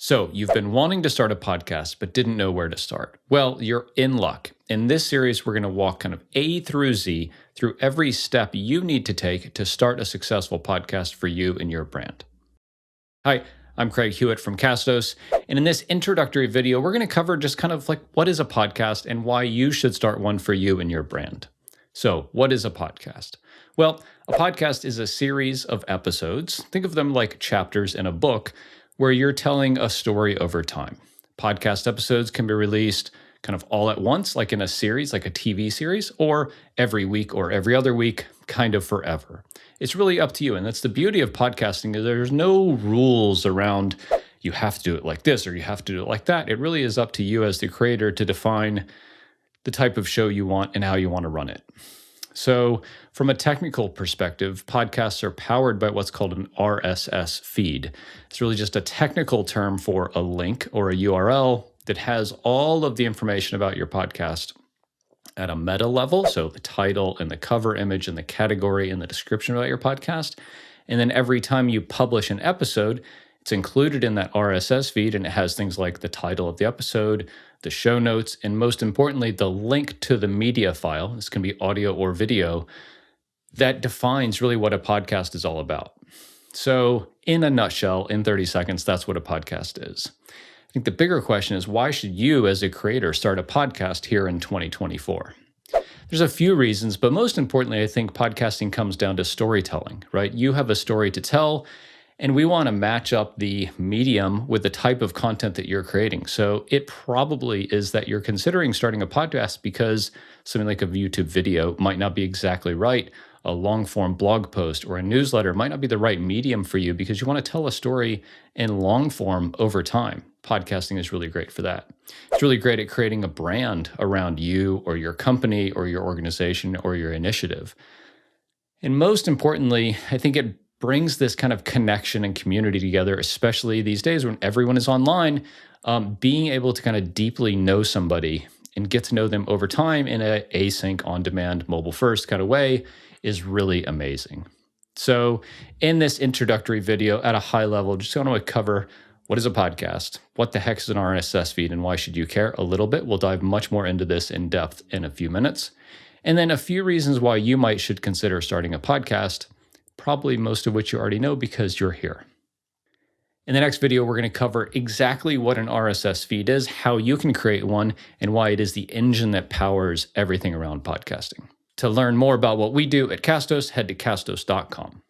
So, you've been wanting to start a podcast but didn't know where to start. Well, you're in luck. In this series, we're going to walk kind of A through Z through every step you need to take to start a successful podcast for you and your brand. Hi, I'm Craig Hewitt from Castos, and in this introductory video, we're going to cover just kind of like what is a podcast and why you should start one for you and your brand. So, what is a podcast? Well, a podcast is a series of episodes. Think of them like chapters in a book where you're telling a story over time. Podcast episodes can be released kind of all at once, like in a series, like a TV series, or every week or every other week, kind of forever. It's really up to you. And that's the beauty of podcasting, is there's no rules around you have to do it like this or you have to do it like that. It really is up to you as the creator to define the type of show you want and how you want to run it. So from a technical perspective, podcasts are powered by what's called an RSS feed. It's really just a technical term for a link or a URL that has all of the information about your podcast at a meta level. So the title and the cover image and the category and the description about your podcast. And then every time you publish an episode, it's included in that RSS feed, and it has things like the title of the episode, the show notes, and most importantly, the link to the media file. This can be audio or video that defines really what a podcast is all about. So in a nutshell, in 30 seconds, that's what a podcast is. I think the bigger question is, why should you as a creator start a podcast here in 2024? There's a few reasons, but most importantly, I think podcasting comes down to storytelling, right? You have a story to tell, and we want to match up the medium with the type of content that you're creating. So it probably is that you're considering starting a podcast because something like a YouTube video might not be exactly right. A long form blog post or a newsletter might not be the right medium for you because you want to tell a story in long form over time. Podcasting is really great for that. It's really great at creating a brand around you or your company or your organization or your initiative. And most importantly, I think it brings this kind of connection and community together, especially these days when everyone is online. Being able to kind of deeply know somebody and get to know them over time in an async, on-demand, mobile-first kind of way is really amazing. So in this introductory video at a high level, just want to cover what is a podcast, what the heck is an RSS feed, and why should you care a little bit. We'll dive much more into this in depth in a few minutes. And then a few reasons why you should consider starting a podcast, probably most of which you already know because you're here. In the next video, we're going to cover exactly what an RSS feed is, how you can create one, and why it is the engine that powers everything around podcasting. To learn more about what we do at Castos, head to castos.com.